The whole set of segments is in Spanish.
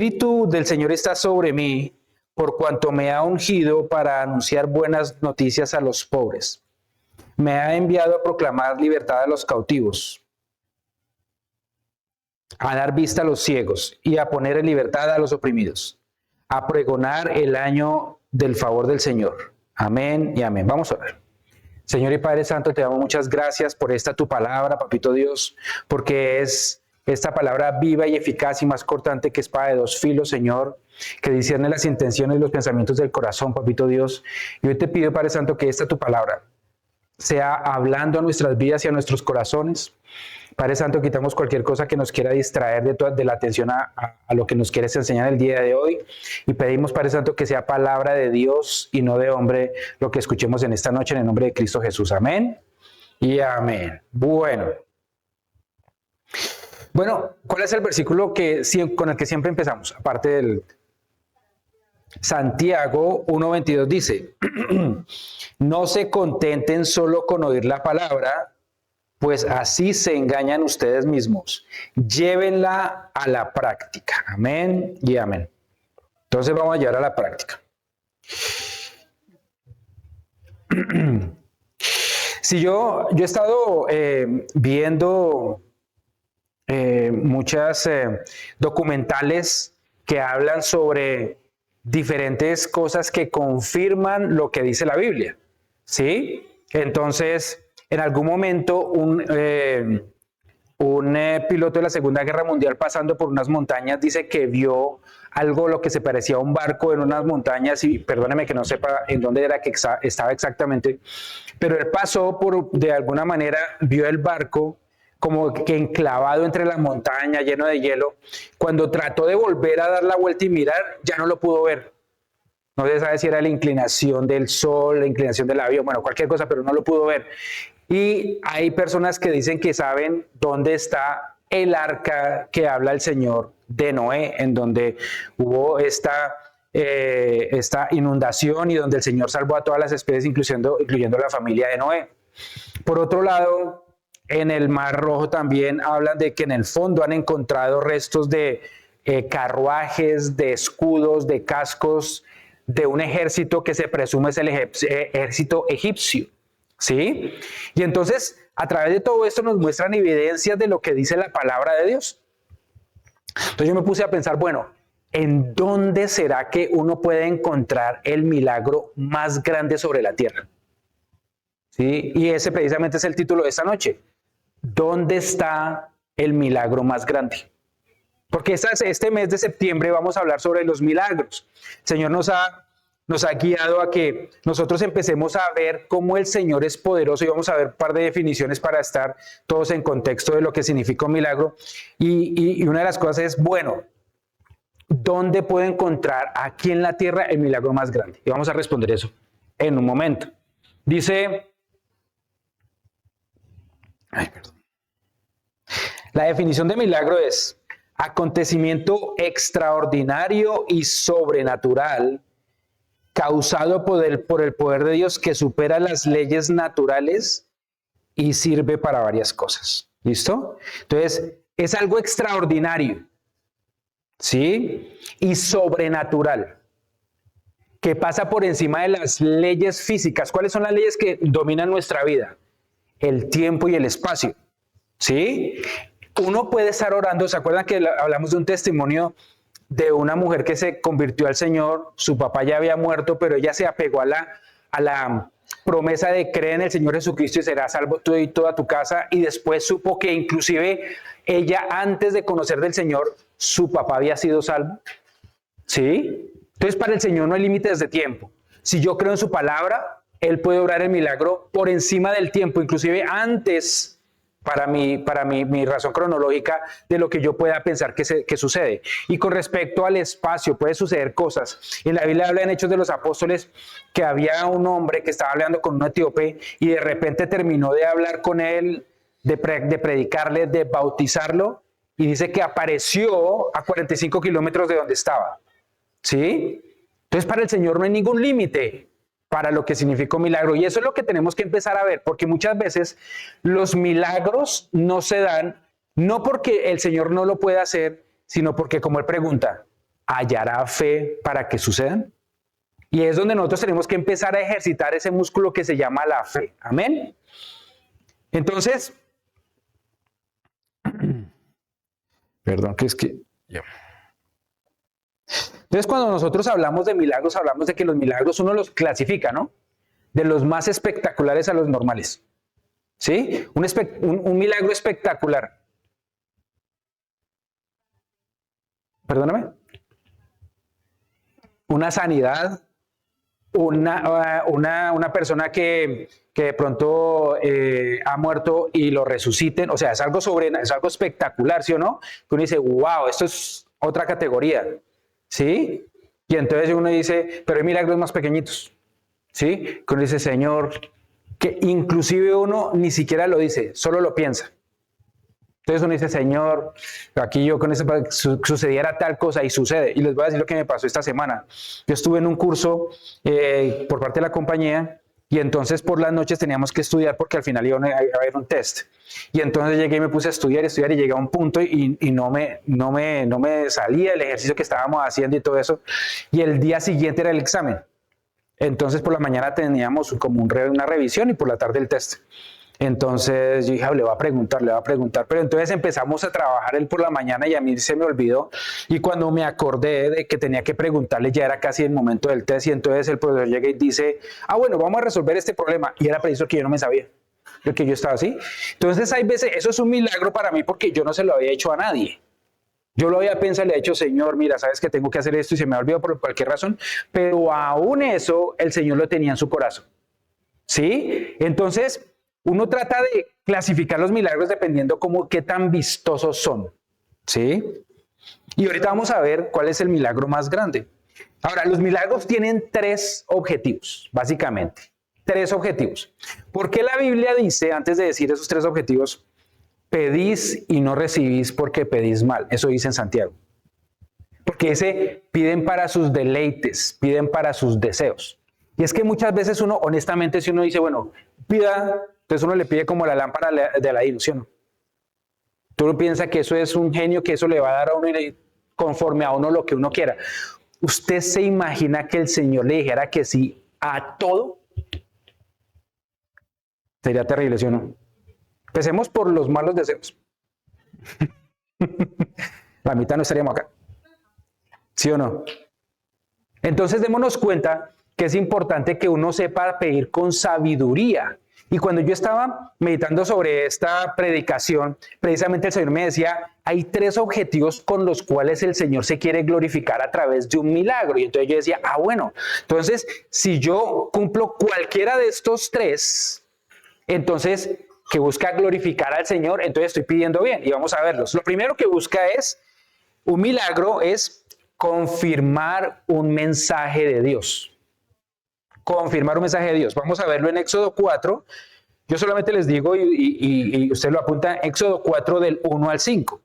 Espíritu del Señor está sobre mí, por cuanto me ha ungido para anunciar buenas noticias a los pobres. Me ha enviado a proclamar libertad a los cautivos, a dar vista a los ciegos y a poner en libertad a los oprimidos, a pregonar el año del favor del Señor. Amén y amén. Vamos a orar. Señor y Padre Santo, te damos muchas gracias por esta tu palabra, Papito Dios, porque es esta palabra viva y eficaz y más cortante que espada de dos filos, Señor, que discierne las intenciones y los pensamientos del corazón, Papito Dios. Y hoy te pido, Padre Santo, que esta tu palabra sea hablando a nuestras vidas y a nuestros corazones. Padre Santo, quitamos cualquier cosa que nos quiera distraer de la atención a lo que nos quieres enseñar el día de hoy. Y pedimos, Padre Santo, que sea palabra de Dios y no de hombre lo que escuchemos en esta noche en el nombre de Cristo Jesús. Amén y amén. Bueno, ¿cuál es el versículo con el que siempre empezamos? Aparte del Santiago 1:22 dice, no se contenten solo con oír la palabra, pues así se engañan ustedes mismos. Llévenla a la práctica. Amén y amén. Entonces vamos a llevar a la práctica. Si yo he estado viendo muchas documentales que hablan sobre diferentes cosas que confirman lo que dice la Biblia, ¿sí? Entonces, en algún momento un piloto de la Segunda Guerra Mundial pasando por unas montañas dice que vio algo lo que se parecía a un barco en unas montañas y perdóneme que no sepa en dónde era que estaba exactamente, pero él pasó de alguna manera, vio el barco como que enclavado entre la montaña, lleno de hielo. Cuando trató de volver a dar la vuelta y mirar, ya no lo pudo ver. No se sabe si era la inclinación del sol, la inclinación del avión, bueno, cualquier cosa, pero no lo pudo ver. Y hay personas que dicen que saben dónde está el arca que habla el Señor de Noé, en donde hubo esta inundación y donde el Señor salvó a todas las especies, incluyendo la familia de Noé. Por otro lado, en el Mar Rojo también hablan de que en el fondo han encontrado restos de carruajes, de escudos, de cascos, de un ejército que se presume es el ejército egipcio, ¿sí? Y entonces, a través de todo esto nos muestran evidencias de lo que dice la palabra de Dios. Entonces yo me puse a pensar, bueno, ¿en dónde será que uno puede encontrar el milagro más grande sobre la tierra? ¿Sí? Y ese precisamente es el título de esta noche. ¿Dónde está el milagro más grande? Porque este mes de septiembre vamos a hablar sobre los milagros. El Señor nos ha guiado a que nosotros empecemos a ver cómo el Señor es poderoso y vamos a ver un par de definiciones para estar todos en contexto de lo que significa un milagro. Y una de las cosas es, bueno, ¿dónde puedo encontrar aquí en la tierra el milagro más grande? Y vamos a responder eso en un momento. Dice... La definición de milagro es acontecimiento extraordinario y sobrenatural causado por el poder de Dios que supera las leyes naturales y sirve para varias cosas. ¿Listo? Entonces, es algo extraordinario, ¿sí? Y sobrenatural, que pasa por encima de las leyes físicas. ¿Cuáles son las leyes que dominan nuestra vida? El tiempo y el espacio, ¿sí? Uno puede estar orando, ¿se acuerdan que hablamos de un testimonio de una mujer que se convirtió al Señor? Su papá ya había muerto, pero ella se apegó a la promesa de creer en el Señor Jesucristo y serás salvo tú y toda tu casa, y después supo que inclusive ella, antes de conocer del Señor, su papá había sido salvo, ¿sí? Entonces para el Señor no hay límites de tiempo. Si yo creo en su palabra, Él puede obrar el milagro por encima del tiempo, inclusive antes, para mi razón cronológica, de lo que yo pueda pensar que sucede. Y con respecto al espacio, puede suceder cosas. En la Biblia habla en Hechos de los Apóstoles que había un hombre que estaba hablando con un etíope y de repente terminó de hablar con él, de predicarle, de bautizarlo, y dice que apareció a 45 kilómetros de donde estaba, ¿sí? Entonces para el Señor no hay ningún límite para lo que significa un milagro. Y eso es lo que tenemos que empezar a ver, porque muchas veces los milagros no se dan, no porque el Señor no lo pueda hacer, sino porque, como Él pregunta, hallará fe para que sucedan. Y es donde nosotros tenemos que empezar a ejercitar ese músculo que se llama la fe. Amén. Entonces, perdón, que es que... Entonces, cuando nosotros hablamos de milagros, hablamos de que los milagros uno los clasifica, ¿no? De los más espectaculares a los normales. ¿Sí? Un milagro espectacular. Perdóname. Una sanidad, una persona que de pronto ha muerto y lo resuciten, o sea, es algo es algo espectacular, ¿sí o no? Que uno dice, wow, esto es otra categoría, ¿sí? Y entonces uno dice, pero hay milagros más pequeñitos, ¿sí? Que uno dice, Señor, que inclusive uno ni siquiera lo dice, solo lo piensa. Entonces uno dice, Señor, aquí yo con eso sucediera tal cosa y sucede. Y les voy a decir lo que me pasó esta semana. Yo estuve en un curso por parte de la compañía y entonces por las noches teníamos que estudiar porque al final iba a haber un test. Y entonces llegué y me puse a estudiar y llegué a un punto y no me salía el ejercicio que estábamos haciendo y todo eso. Y el día siguiente era el examen. Entonces por la mañana teníamos como una revisión y por la tarde el test. Entonces yo dije, le voy a preguntar, pero entonces empezamos a trabajar él por la mañana y a mí se me olvidó y cuando me acordé de que tenía que preguntarle ya era casi el momento del test y entonces el profesor llega y dice, bueno, vamos a resolver este problema y era preciso que yo no me sabía, que yo estaba así. Entonces hay veces, eso es un milagro para mí porque yo no se lo había hecho a nadie. Yo lo había pensado, le he dicho, Señor, mira, sabes que tengo que hacer esto y se me ha olvidado por cualquier razón, pero aún eso el Señor lo tenía en su corazón. ¿Sí? Entonces, uno trata de clasificar los milagros dependiendo qué tan vistosos son, ¿sí? Y ahorita vamos a ver cuál es el milagro más grande. Ahora, los milagros tienen 3 objetivos, básicamente. 3 objetivos. ¿Por qué la Biblia dice, antes de decir esos 3 objetivos, pedís y no recibís porque pedís mal? Eso dice en Santiago. Porque piden para sus deleites, piden para sus deseos. Y es que muchas veces uno, honestamente, si uno dice, bueno, pida... Entonces uno le pide como la lámpara de la ilusión. Tú no piensas que eso es un genio, que eso le va a dar a uno conforme a uno lo que uno quiera. ¿Usted se imagina que el Señor le dijera que sí a todo? Sería terrible, ¿sí o no? Empecemos por los malos deseos. La mitad no estaríamos acá. ¿Sí o no? Entonces démonos cuenta que es importante que uno sepa pedir con sabiduría. Y cuando yo estaba meditando sobre esta predicación, precisamente el Señor me decía, hay 3 objetivos con los cuales el Señor se quiere glorificar a través de un milagro. Y entonces yo decía, bueno, entonces si yo cumplo cualquiera de estos 3, entonces que busca glorificar al Señor, entonces estoy pidiendo bien. Y vamos a verlos. Lo primero que busca un milagro es confirmar un mensaje de Dios. Confirmar un mensaje de Dios. Vamos a verlo en Éxodo 4. Yo solamente les digo y usted lo apunta, Éxodo 4 del 1 al 5.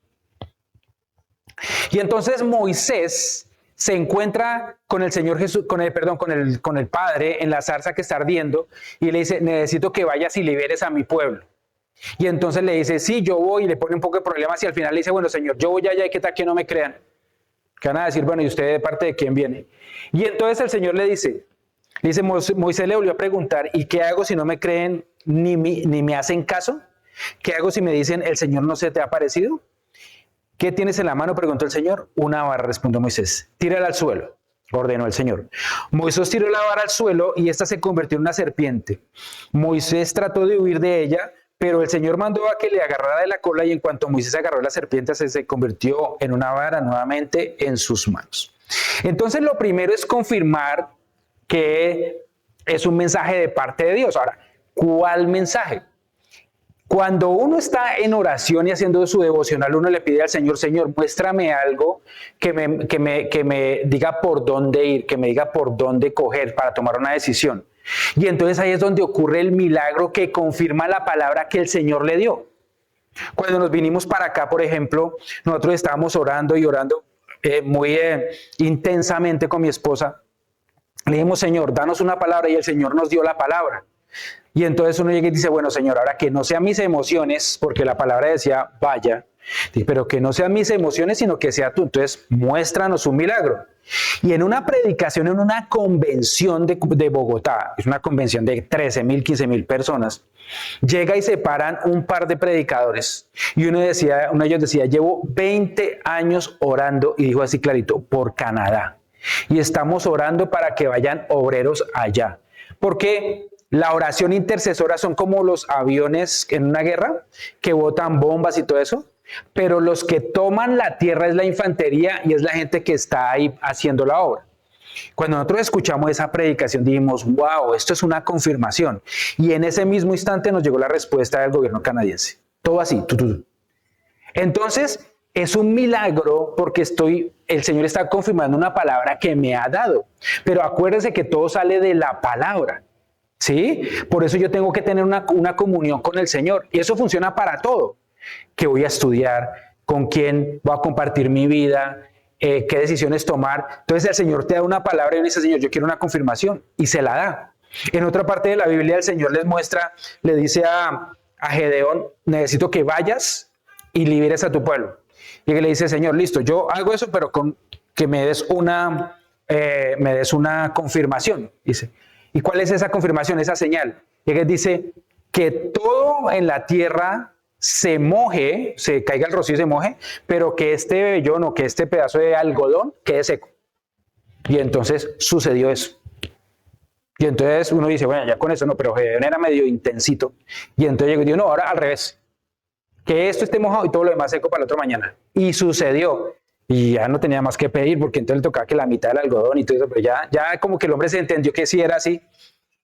Y entonces Moisés se encuentra con el Señor Jesús, con el Padre en la zarza que está ardiendo y le dice, necesito que vayas y liberes a mi pueblo. Y entonces le dice, sí, yo voy, y le pone un poco de problemas y al final le dice, bueno, Señor, yo voy allá y qué tal que no me crean. Que van a decir, bueno, ¿y usted de parte de quién viene? Y entonces el Señor le dice, Moisés le volvió a preguntar, ¿y qué hago si no me creen ni me hacen caso? ¿Qué hago si me dicen, el Señor no se te ha aparecido? ¿Qué tienes en la mano?, preguntó el Señor. Una vara, respondió Moisés. Tírala al suelo, ordenó el Señor. Moisés tiró la vara al suelo y ésta se convirtió en una serpiente. Moisés trató de huir de ella, pero el Señor mandó a que le agarrara de la cola y en cuanto Moisés agarró la serpiente, se convirtió en una vara nuevamente en sus manos. Entonces, lo primero es confirmar que es un mensaje de parte de Dios. Ahora, ¿cuál mensaje? Cuando uno está en oración y haciendo su devocional, uno le pide al Señor, Señor, muéstrame algo que me diga por dónde ir, que me diga por dónde coger para tomar una decisión. Y entonces ahí es donde ocurre el milagro que confirma la palabra que el Señor le dio. Cuando nos vinimos para acá, por ejemplo, nosotros estábamos orando y orando muy intensamente con mi esposa. Le dijimos, Señor, danos una palabra, y el Señor nos dio la palabra. Y entonces uno llega y dice, bueno, Señor, ahora que no sean mis emociones, porque la palabra decía, vaya, pero que no sean mis emociones, sino que sea tú. Entonces, muéstranos un milagro. Y en una predicación, en una convención de Bogotá, es una convención de 13,000, 15,000 personas, llega y se paran un par de predicadores. Y uno de ellos decía, llevo 20 años orando, y dijo así clarito, por Canadá. Y estamos orando para que vayan obreros allá. Porque la oración intercesora son como los aviones en una guerra que botan bombas y todo eso, pero los que toman la tierra es la infantería y es la gente que está ahí haciendo la obra. Cuando nosotros escuchamos esa predicación dijimos, wow, esto es una confirmación. Y en ese mismo instante nos llegó la respuesta del gobierno canadiense. Todo así. Entonces, es un milagro porque el Señor está confirmando una palabra que me ha dado. Pero acuérdense que todo sale de la palabra. ¿Sí? Por eso yo tengo que tener una comunión con el Señor. Y eso funciona para todo. ¿Qué voy a estudiar? ¿Con quién voy a compartir mi vida? ¿Qué decisiones tomar? Entonces el Señor te da una palabra y dice, Señor, yo quiero una confirmación. Y se la da. En otra parte de la Biblia el Señor le dice a Gedeón, necesito que vayas y liberes a tu pueblo. Y él le dice, Señor, listo, yo hago eso, pero con que me des una confirmación. Dice, ¿y cuál es esa confirmación, esa señal? Y él dice que todo en la tierra se moje, se caiga el rocío y se moje, pero que este vellón o que este pedazo de algodón quede seco. Y entonces sucedió eso. Y entonces uno dice, bueno, ya con eso no, pero Gedeón era medio intensito. Y entonces llegó y dijo, no, ahora al revés. Que esto esté mojado y todo lo demás seco para la otra mañana. Y sucedió. Y ya no tenía más que pedir, porque entonces le tocaba que la mitad del algodón y todo eso, pero ya como que el hombre se entendió que sí era así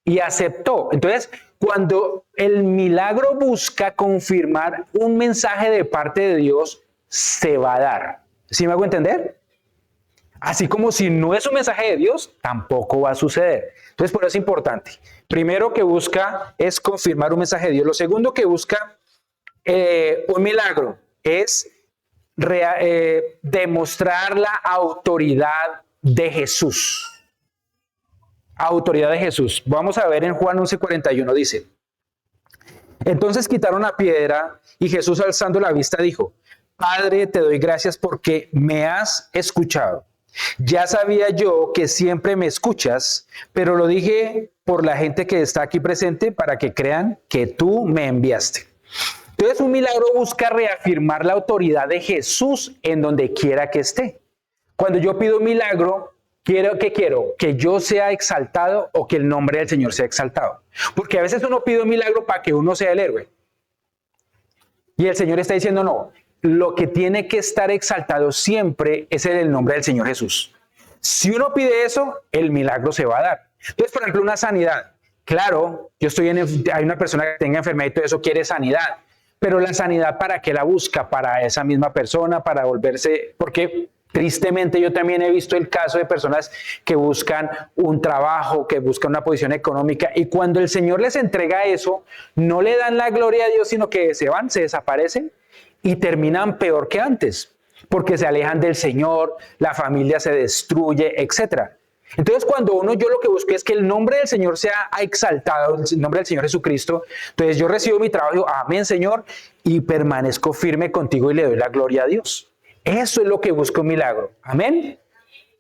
y aceptó. Entonces, cuando el milagro busca confirmar un mensaje de parte de Dios, se va a dar. ¿Sí me hago entender? Así como si no es un mensaje de Dios, tampoco va a suceder. Entonces, por eso es importante. Primero que busca es confirmar un mensaje de Dios. Lo segundo que busca un milagro es demostrar la autoridad de Jesús. Autoridad de Jesús. Vamos a ver en Juan 11:41 dice, entonces quitaron la piedra y Jesús alzando la vista dijo, Padre, te doy gracias porque me has escuchado. Ya sabía yo que siempre me escuchas, pero lo dije por la gente que está aquí presente para que crean que tú me enviaste. Entonces un milagro busca reafirmar la autoridad de Jesús en donde quiera que esté. Cuando yo pido un milagro, quiero que yo sea exaltado o que el nombre del Señor sea exaltado. Porque a veces uno pide un milagro para que uno sea el héroe. Y el Señor está diciendo, no, lo que tiene que estar exaltado siempre es el nombre del Señor Jesús. Si uno pide eso, el milagro se va a dar. Entonces, por ejemplo, una sanidad. Claro, hay una persona que tenga enfermedad y todo eso quiere sanidad. Pero la sanidad, ¿para qué la busca? Para esa misma persona, para volverse, porque tristemente yo también he visto el caso de personas que buscan un trabajo, que buscan una posición económica y cuando el Señor les entrega eso, no le dan la gloria a Dios, sino que se van, se desaparecen y terminan peor que antes, porque se alejan del Señor, la familia se destruye, etc. Entonces yo lo que busco es que el nombre del Señor sea exaltado, el nombre del Señor Jesucristo. Entonces yo recibo mi trabajo y digo, amén Señor, y permanezco firme contigo y le doy la gloria a Dios. Eso es lo que busca un milagro. Amén.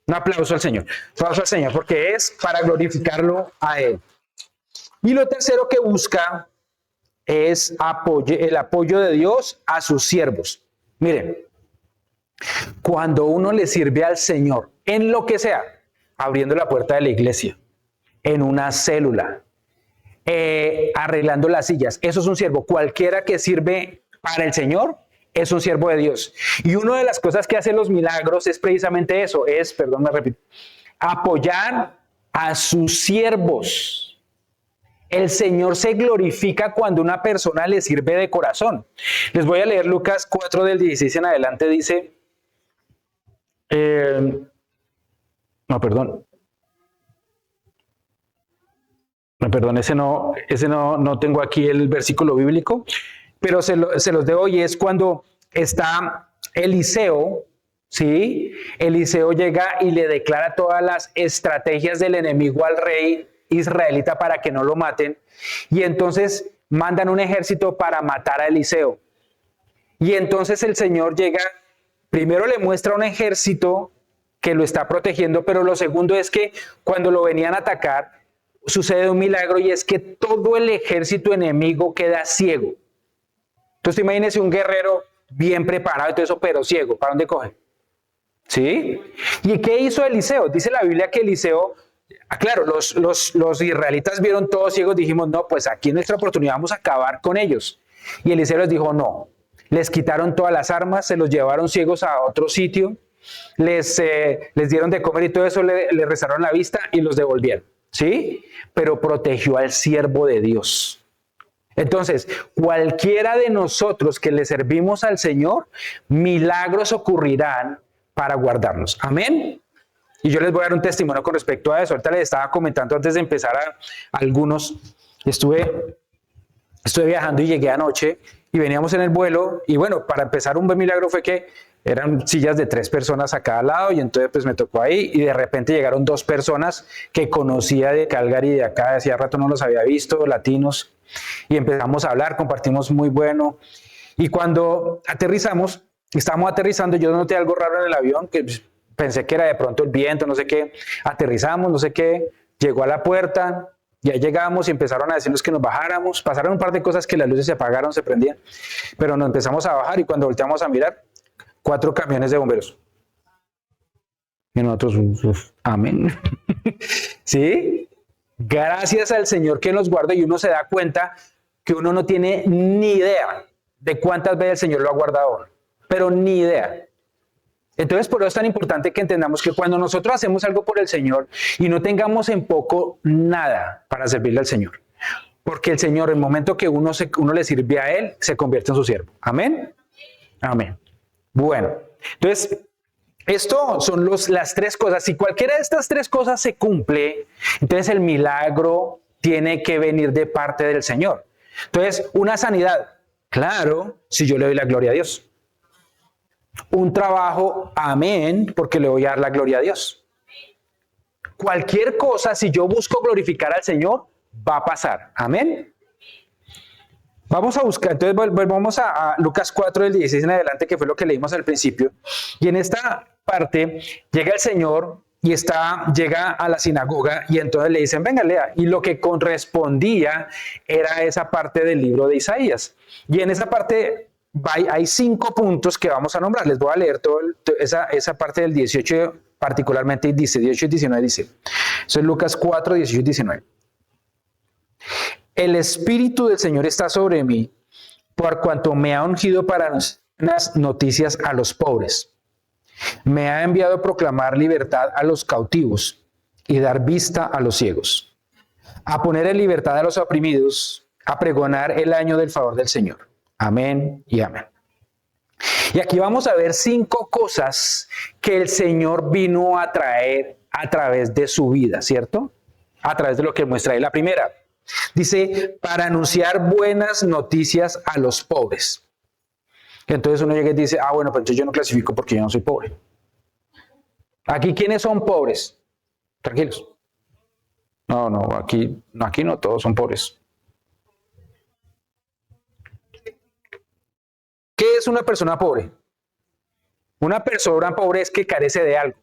Un aplauso al Señor. Aplauso al Señor porque es para glorificarlo a Él. Y lo tercero que busca es el apoyo de Dios a sus siervos. Miren, cuando uno le sirve al Señor en lo que sea, abriendo la puerta de la iglesia, en una célula, arreglando las sillas, eso es un siervo. Cualquiera que sirve para el Señor es un siervo de Dios. Y una de las cosas que hacen los milagros es precisamente eso, apoyar a sus siervos. El Señor se glorifica cuando una persona le sirve de corazón. Les voy a leer Lucas 4 del 16 en adelante, dice, ese no tengo aquí el versículo bíblico, pero se los debo y es cuando está Eliseo, ¿sí? Eliseo llega y le declara todas las estrategias del enemigo al rey israelita para que no lo maten, y entonces mandan un ejército para matar a Eliseo. Y entonces el Señor llega, primero le muestra un ejército que lo está protegiendo, pero lo segundo es que cuando lo venían a atacar, sucede un milagro y es que todo el ejército enemigo queda ciego. Entonces imagínese un guerrero bien preparado y todo eso, pero ciego. ¿Para dónde coge? ¿Sí? ¿Y qué hizo Eliseo? Dice la Biblia que Eliseo, claro, los israelitas vieron todos ciegos, dijimos, no, pues aquí es nuestra oportunidad, vamos a acabar con ellos. Y Eliseo les dijo, no. Les quitaron todas las armas, se los llevaron ciegos a otro sitio, les dieron de comer y todo eso, le rezaron la vista y los devolvieron. ¿Sí? Pero protegió al siervo de Dios. Entonces, cualquiera de nosotros que le servimos al Señor, milagros ocurrirán para guardarnos. Amén. Y yo les voy a dar un testimonio con respecto a eso. Ahorita les estaba comentando antes de empezar a algunos. Estuve viajando y llegué anoche y veníamos en el vuelo. Y bueno, para empezar, un buen milagro fue que eran sillas de 3 personas a cada lado y entonces pues me tocó ahí y de repente llegaron 2 personas que conocía de Calgary y de acá, hacía rato no los había visto, latinos, y empezamos a hablar, compartimos muy bueno. Y cuando aterrizamos, estábamos aterrizando, yo noté algo raro en el avión, que pensé que era de pronto el viento, no sé qué, aterrizamos, no sé qué, llegó a la puerta, ya llegamos y empezaron a decirnos que nos bajáramos, pasaron un par de cosas que las luces se apagaron, se prendían, pero nos empezamos a bajar y cuando volteamos a mirar, 4 camiones de bomberos. Y nosotros, amén. ¿Sí? Gracias al Señor que nos guarda y uno se da cuenta que uno no tiene ni idea de cuántas veces el Señor lo ha guardado, pero ni idea. Entonces, por eso es tan importante que entendamos que cuando nosotros hacemos algo por el Señor y no tengamos en poco nada para servirle al Señor, porque el Señor, en el momento que uno le sirve a Él, se convierte en su siervo. Amén. Amén. Bueno, entonces, esto son las 3 cosas. Si cualquiera de estas 3 cosas se cumple, entonces el milagro tiene que venir de parte del Señor. Entonces, una sanidad, claro, si yo le doy la gloria a Dios. Un trabajo, amén, porque le voy a dar la gloria a Dios. Cualquier cosa, si yo busco glorificar al Señor, va a pasar. Amén. Vamos a buscar, entonces volvamos a Lucas 4, del 16 en adelante, que fue lo que leímos al principio. Y en esta parte llega el Señor y llega a la sinagoga y entonces le dicen, venga, lea. Y lo que correspondía era esa parte del libro de Isaías. Y en esa parte hay 5 puntos que vamos a nombrar. Les voy a leer toda esa parte del 18 particularmente, y dice, 18 y 19 dice. Eso es Lucas 4, 18 y 19. El Espíritu del Señor está sobre mí, por cuanto me ha ungido para anunciar buenas noticias a los pobres. Me ha enviado a proclamar libertad a los cautivos y dar vista a los ciegos, a poner en libertad a los oprimidos, a pregonar el año del favor del Señor. Amén y amén. Y aquí vamos a ver 5 cosas que el Señor vino a traer a través de su vida, ¿cierto? A través de lo que muestra ahí. La primera, dice, para anunciar buenas noticias a los pobres. Entonces uno llega y dice, bueno, pues yo no clasifico porque yo no soy pobre. Aquí, ¿quiénes son pobres? Tranquilos. No, aquí no todos son pobres. ¿Qué es una persona pobre? Una persona pobre es que carece de algo.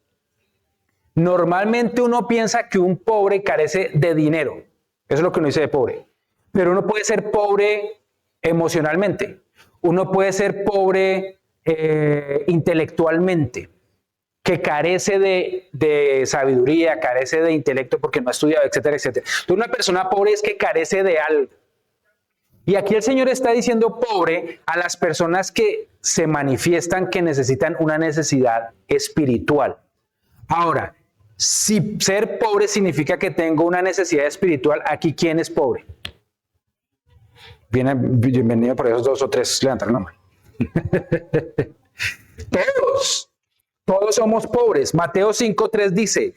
Normalmente uno piensa que un pobre carece de dinero. Eso es lo que uno dice de pobre. Pero uno puede ser pobre emocionalmente. Uno puede ser pobre intelectualmente, que carece de sabiduría, carece de intelecto porque no ha estudiado, etcétera, etcétera. Entonces, una persona pobre es que carece de algo. Y aquí el Señor está diciendo pobre a las personas que se manifiestan que necesitan una necesidad espiritual. Ahora, si ser pobre significa que tengo una necesidad espiritual, aquí ¿quién es pobre? Bienvenido por esos 2 o 3, levantan la mano. Todos somos pobres. Mateo 5:3 dice,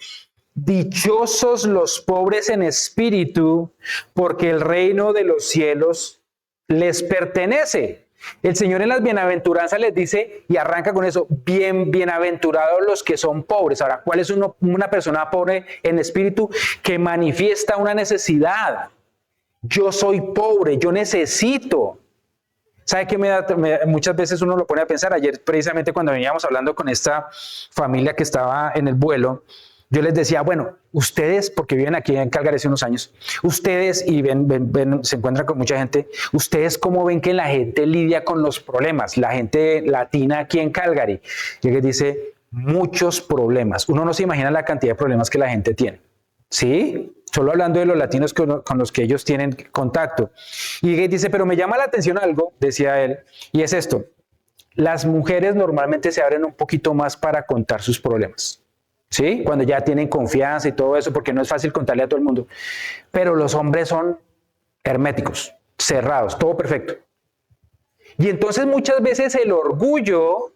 dichosos los pobres en espíritu, porque el reino de los cielos les pertenece. El Señor en las bienaventuranzas les dice, y arranca con eso, bienaventurados los que son pobres. Ahora, ¿cuál es una persona pobre en espíritu? Que manifiesta una necesidad. Yo soy pobre, yo necesito. ¿Sabe qué muchas veces uno lo pone a pensar? Ayer, precisamente cuando veníamos hablando con esta familia que estaba en el vuelo, yo les decía, bueno, ustedes, porque viven aquí en Calgary hace unos años, ustedes, y se encuentran con mucha gente, ustedes cómo ven que la gente lidia con los problemas, la gente latina aquí en Calgary, y les dice, muchos problemas. Uno no se imagina la cantidad de problemas que la gente tiene, ¿sí? Solo hablando de los latinos con los que ellos tienen contacto. Y dice, pero me llama la atención algo, decía él, y es esto, las mujeres normalmente se abren un poquito más para contar sus problemas, ¿sí? Cuando ya tienen confianza y todo eso, porque no es fácil contarle a todo el mundo. Pero los hombres son herméticos, cerrados, todo perfecto. Y entonces muchas veces el orgullo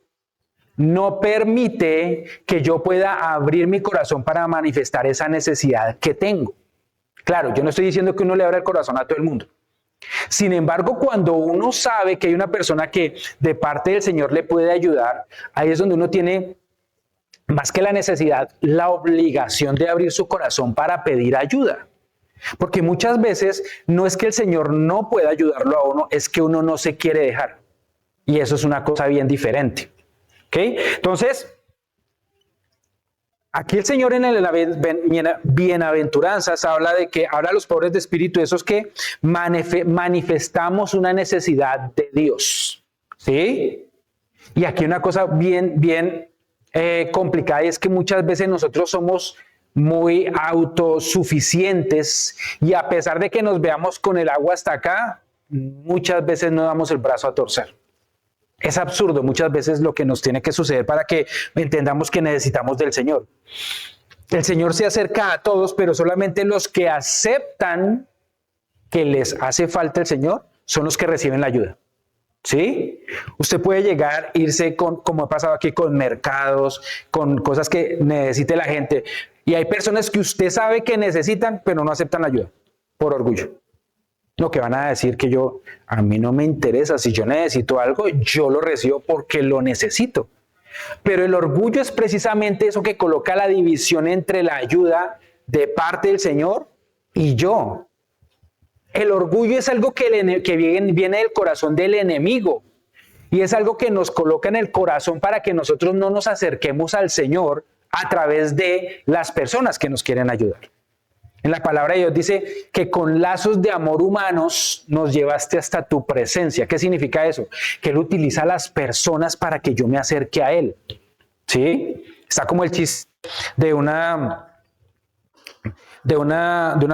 no permite que yo pueda abrir mi corazón para manifestar esa necesidad que tengo. Claro, yo no estoy diciendo que uno le abra el corazón a todo el mundo. Sin embargo, cuando uno sabe que hay una persona que de parte del Señor le puede ayudar, ahí es donde uno tiene, más que la necesidad, la obligación de abrir su corazón para pedir ayuda. Porque muchas veces no es que el Señor no pueda ayudarlo a uno, es que uno no se quiere dejar. Y eso es una cosa bien diferente. ¿Ok? Entonces, aquí el Señor en la bienaventuranzas habla a los pobres de espíritu, esos que manifestamos una necesidad de Dios. ¿Sí? Y aquí una cosa bien complicada, y es que muchas veces nosotros somos muy autosuficientes y a pesar de que nos veamos con el agua hasta acá, muchas veces no damos el brazo a torcer. Es absurdo muchas veces lo que nos tiene que suceder para que entendamos que necesitamos del Señor. El Señor se acerca a todos, pero solamente los que aceptan que les hace falta el Señor son los que reciben la ayuda. ¿Sí? Usted puede llegar, irse como ha pasado aquí, con mercados, con cosas que necesite la gente. Y hay personas que usted sabe que necesitan, pero no aceptan la ayuda, por orgullo. No, que van a decir que a mí no me interesa, si yo necesito algo, yo lo recibo porque lo necesito. Pero el orgullo es precisamente eso que coloca la división entre la ayuda de parte del Señor y yo. El orgullo es algo que viene del corazón del enemigo y es algo que nos coloca en el corazón para que nosotros no nos acerquemos al Señor a través de las personas que nos quieren ayudar. En la palabra de Dios dice que con lazos de amor humanos nos llevaste hasta tu presencia. ¿Qué significa eso? Que Él utiliza a las personas para que yo me acerque a Él. ¿Sí? Está como el chiste de una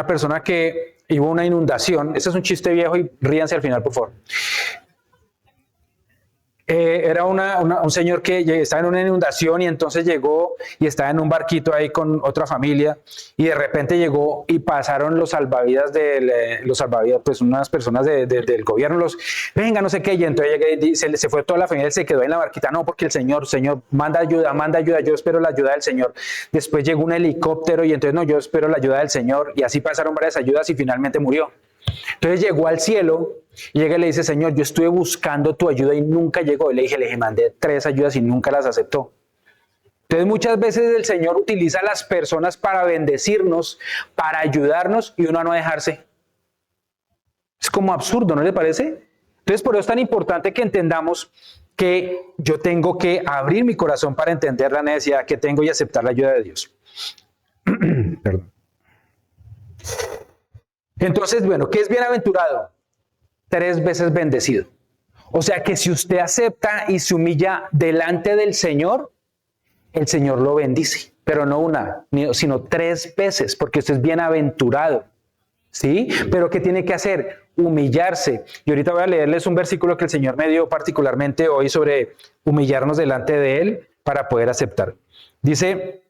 persona que hubo una inundación. Ese es un chiste viejo y ríanse al final, por favor. Era un señor que estaba en una inundación y entonces llegó y estaba en un barquito ahí con otra familia y de repente llegó y pasaron los salvavidas, pues unas personas del gobierno, venga, no sé qué, y entonces se fue toda la familia, se quedó en la barquita, no, porque el Señor, manda ayuda, yo espero la ayuda del Señor. Después llegó un helicóptero y entonces no, yo espero la ayuda del Señor, y así pasaron varias ayudas y finalmente murió. Entonces llegó al cielo y llega y le dice, Señor, yo estuve buscando tu ayuda y nunca llegó. Y le dije, mandé 3 ayudas y nunca las aceptó. Entonces muchas veces el Señor utiliza a las personas para bendecirnos, para ayudarnos y uno a no dejarse. Es como absurdo, ¿no le parece? Entonces por eso es tan importante que entendamos que yo tengo que abrir mi corazón para entender la necesidad que tengo y aceptar la ayuda de Dios. Perdón. Entonces, bueno, ¿qué es bienaventurado? 3 veces bendecido. O sea que si usted acepta y se humilla delante del Señor, el Señor lo bendice. Pero no una, sino 3 veces, porque usted es bienaventurado. ¿Sí? Pero ¿qué tiene que hacer? Humillarse. Y ahorita voy a leerles un versículo que el Señor me dio particularmente hoy sobre humillarnos delante de Él para poder aceptar. Dice...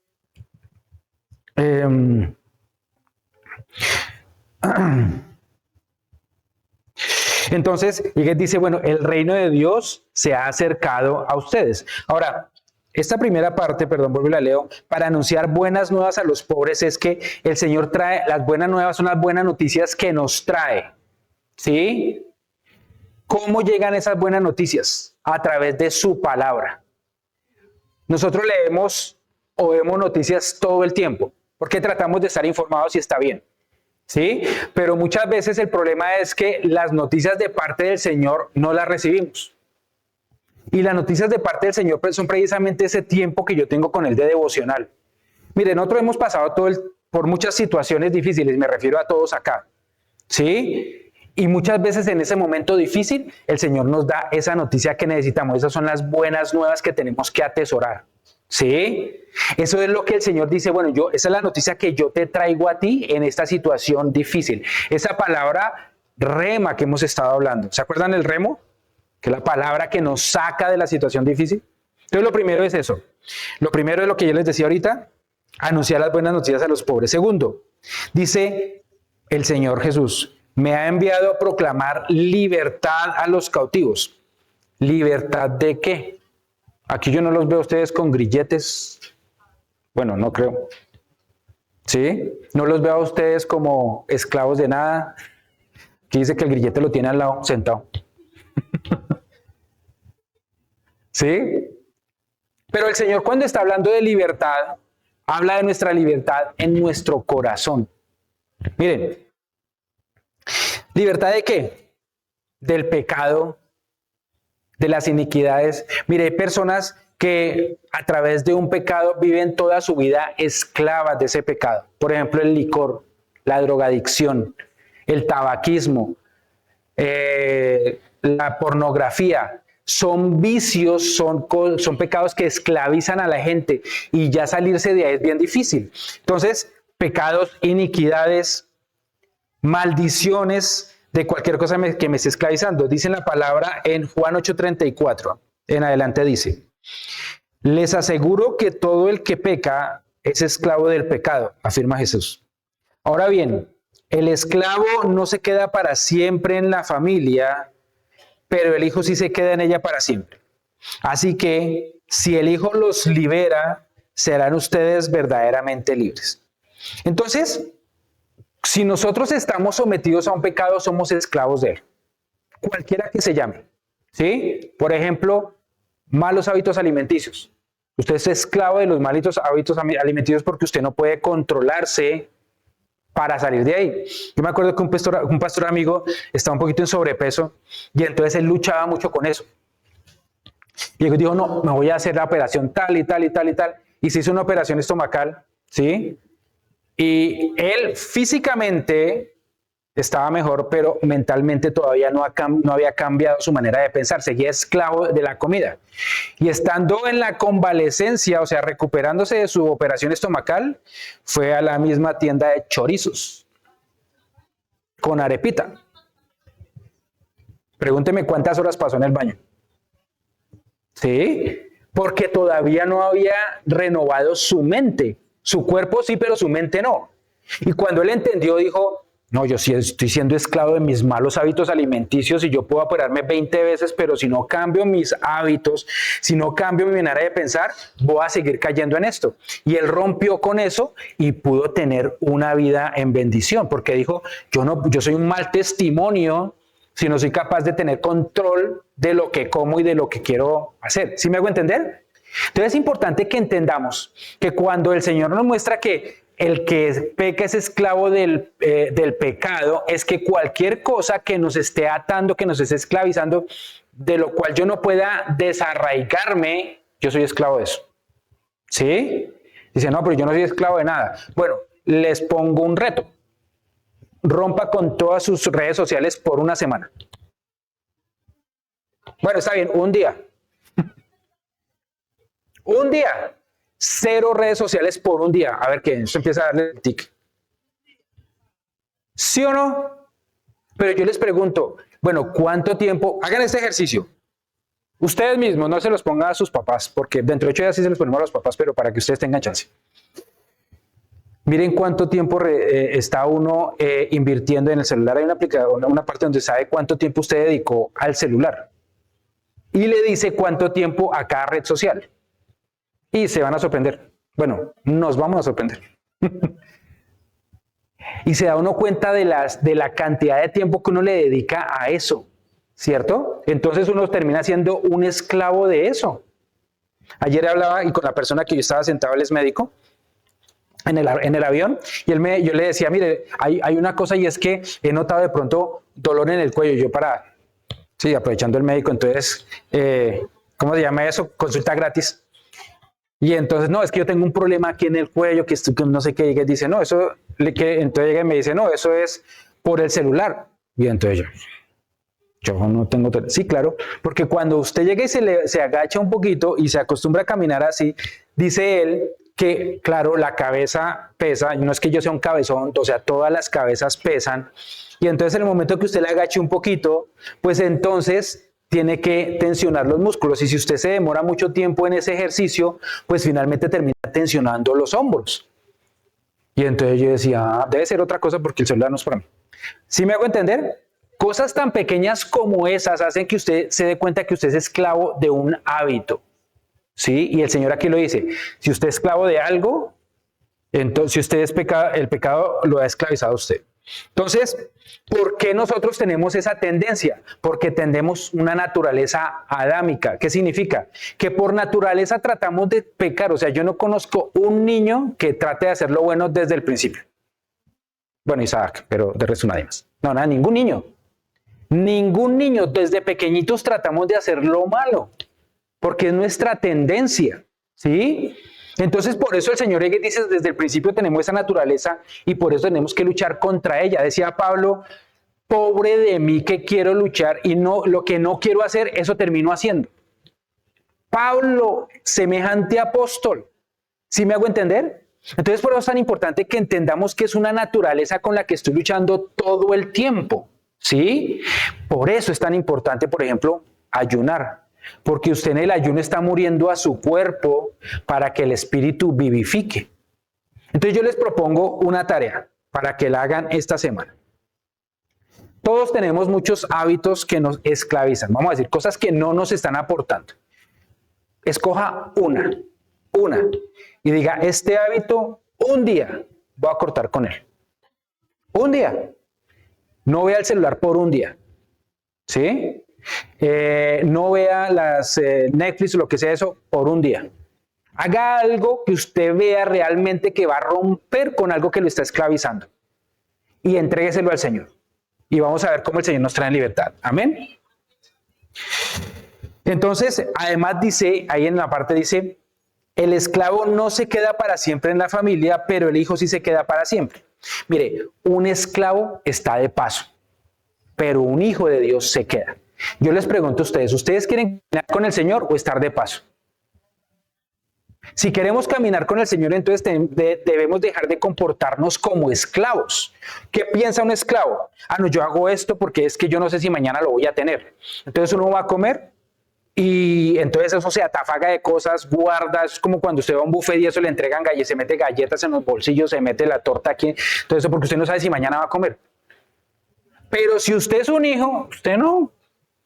Entonces, y dice, bueno, el reino de Dios se ha acercado a ustedes. Ahora, esta primera parte, perdón, vuelvo y la leo, para anunciar buenas nuevas a los pobres es que el Señor trae, las buenas nuevas son las buenas noticias que nos trae, ¿sí? ¿Cómo llegan esas buenas noticias? A través de su palabra. Nosotros leemos o vemos noticias todo el tiempo, porque tratamos de estar informados y está bien. ¿Sí? Pero muchas veces el problema es que las noticias de parte del Señor no las recibimos. Y las noticias de parte del Señor son precisamente ese tiempo que yo tengo con Él de devocional. Miren, nosotros hemos pasado por muchas situaciones difíciles, me refiero a todos acá. ¿Sí? Y muchas veces en ese momento difícil, el Señor nos da esa noticia que necesitamos. Esas son las buenas nuevas que tenemos que atesorar. ¿Sí? Eso es lo que el Señor dice, bueno, esa es la noticia que yo te traigo a ti en esta situación difícil. Esa palabra rema que hemos estado hablando. ¿Se acuerdan el remo? Que es la palabra que nos saca de la situación difícil. Entonces lo primero es eso. Lo primero es lo que yo les decía ahorita, anunciar las buenas noticias a los pobres. Segundo, dice el Señor Jesús, me ha enviado a proclamar libertad a los cautivos. ¿Libertad de qué? Aquí yo no los veo a ustedes con grilletes. Bueno, no creo. ¿Sí? No los veo a ustedes como esclavos de nada. Aquí dice que el grillete lo tiene al lado, sentado. ¿Sí? Pero el Señor, cuando está hablando de libertad, habla de nuestra libertad en nuestro corazón. Miren, ¿libertad de qué? Del pecado, de las iniquidades. Mire, hay personas que a través de un pecado viven toda su vida esclavas de ese pecado. Por ejemplo, el licor, la drogadicción, el tabaquismo, la pornografía. Son vicios, son pecados que esclavizan a la gente y ya salirse de ahí es bien difícil. Entonces, pecados, iniquidades, maldiciones, de cualquier cosa que me esté esclavizando. Dice la palabra en Juan 8:34, en adelante dice, les aseguro que todo el que peca es esclavo del pecado, afirma Jesús. Ahora bien, el esclavo no se queda para siempre en la familia, pero el hijo sí se queda en ella para siempre. Así que, si el hijo los libera, serán ustedes verdaderamente libres. Entonces, si nosotros estamos sometidos a un pecado, somos esclavos de él, cualquiera que se llame, ¿sí? Por ejemplo, malos hábitos alimenticios. Usted es esclavo de los malos hábitos alimenticios porque usted no puede controlarse para salir de ahí. Yo me acuerdo que un pastor amigo estaba un poquito en sobrepeso y entonces él luchaba mucho con eso. Y él dijo, no, me voy a hacer la operación tal y tal y tal y tal. Y se hizo una operación estomacal, ¿sí? Y él físicamente estaba mejor, pero mentalmente todavía no había cambiado su manera de pensar, seguía esclavo de la comida. Y estando en la convalecencia, o sea, recuperándose de su operación estomacal, fue a la misma tienda de chorizos con arepita. Pregúnteme cuántas horas pasó en el baño. ¿Sí? Porque todavía no había renovado su mente. Su cuerpo sí, pero su mente no. Y cuando él entendió, dijo, no, yo sí estoy siendo esclavo de mis malos hábitos alimenticios y yo puedo operarme 20 veces, pero si no cambio mis hábitos, si no cambio mi manera de pensar, voy a seguir cayendo en esto. Y él rompió con eso y pudo tener una vida en bendición, porque dijo, yo soy un mal testimonio si no soy capaz de tener control de lo que como y de lo que quiero hacer. ¿Sí me hago entender? Entonces es importante que entendamos que cuando el Señor nos muestra que el que peca es esclavo del pecado, es que cualquier cosa que nos esté atando, que nos esté esclavizando, de lo cual yo no pueda desarraigarme, yo soy esclavo de eso. ¿Sí? Dice, no, pero yo no soy esclavo de nada. Bueno, les pongo un reto. Rompa con todas sus redes sociales por una semana. Bueno, está bien, un día. Un día. 0 redes sociales por un día. A ver qué, eso empieza a darle el tic. ¿Sí o no? Pero yo les pregunto, bueno, ¿cuánto tiempo? Hagan este ejercicio. Ustedes mismos, no se los pongan a sus papás, porque dentro de 8 días sí se los ponemos a los papás, pero para que ustedes tengan chance. Miren cuánto tiempo está uno invirtiendo en el celular. Hay una parte donde sabe cuánto tiempo usted dedicó al celular. Y le dice cuánto tiempo a cada red social. Y se van a sorprender. Bueno, nos vamos a sorprender. Y se da uno cuenta de la cantidad de tiempo que uno le dedica a eso. ¿cierto? Entonces uno termina siendo un esclavo de eso. Ayer hablaba y con la persona que yo estaba sentado, él es médico, en el avión, y yo le decía, mire, hay una cosa y es que he notado de pronto dolor en el cuello. Sí, aprovechando el médico, entonces, ¿cómo se llama eso? Consulta gratis. Y entonces, no, es que yo tengo un problema aquí en el cuello, que no sé qué, y dice, no, entonces llega y me dice, no, eso es por el celular. Y entonces yo no tengo, sí, claro, porque cuando usted llega y se agacha un poquito y se acostumbra a caminar así, dice él que, claro, la cabeza pesa, no es que yo sea un cabezón, o sea, todas las cabezas pesan, y entonces en el momento que usted le agache un poquito, pues entonces tiene que tensionar los músculos, y si usted se demora mucho tiempo en ese ejercicio, pues finalmente termina tensionando los hombros. Y entonces yo decía, debe ser otra cosa porque el celular no es para mí. ¿Sí me hago entender? Cosas tan pequeñas como esas hacen que usted se dé cuenta que usted es esclavo de un hábito. ¿Sí? Y el Señor aquí lo dice, si usted es esclavo de algo, entonces si usted es el pecado lo ha esclavizado a usted. Entonces, ¿por qué nosotros tenemos esa tendencia? Porque tendemos una naturaleza adámica. ¿Qué significa? Que por naturaleza tratamos de pecar. O sea, yo no conozco un niño que trate de hacer lo bueno desde el principio. Bueno, Isaac, pero de resto nadie más. No, nada, ningún niño. Ningún niño, desde pequeñitos tratamos de hacer lo malo, porque es nuestra tendencia, ¿sí? Entonces, por eso el Señor dice, desde el principio tenemos esa naturaleza y por eso tenemos que luchar contra ella. Decía Pablo, pobre de mí que quiero luchar y no, lo que no quiero hacer, eso termino haciendo. Pablo, semejante apóstol, ¿sí me hago entender? Entonces, por eso es tan importante que entendamos que es una naturaleza con la que estoy luchando todo el tiempo, ¿sí? Por eso es tan importante, por ejemplo, ayunar. Porque usted en el ayuno está muriendo a su cuerpo para que el espíritu vivifique. Entonces yo les propongo una tarea para que la hagan esta semana. Todos tenemos muchos hábitos que nos esclavizan. Vamos a decir, cosas que no nos están aportando. Escoja una. Y diga, este hábito, un día voy a cortar con él. Un día. No vea el celular por un día. ¿Sí? No vea las Netflix o lo que sea eso por un día. Haga algo que usted vea realmente que va a romper con algo que lo está esclavizando y entrégueselo al Señor. Y vamos a ver cómo el Señor nos trae en libertad. Amén. Entonces, además dice, ahí en la parte dice, el esclavo no se queda para siempre en la familia, pero el hijo sí se queda para siempre. Mire, un esclavo está de paso, pero un hijo de Dios se queda. Yo les pregunto a ustedes, ¿ustedes quieren caminar con el Señor o estar de paso? Si queremos caminar con el Señor, entonces debemos dejar de comportarnos como esclavos. ¿Qué piensa un esclavo? Ah, no, yo hago esto porque es que yo no sé si mañana lo voy a tener. Entonces uno va a comer y entonces eso se atafaga de cosas, guarda, es como cuando usted va a un buffet y eso le entregan galletas, se mete galletas en los bolsillos, se mete la torta aquí, entonces eso porque usted no sabe si mañana va a comer. Pero si usted es un hijo, usted no.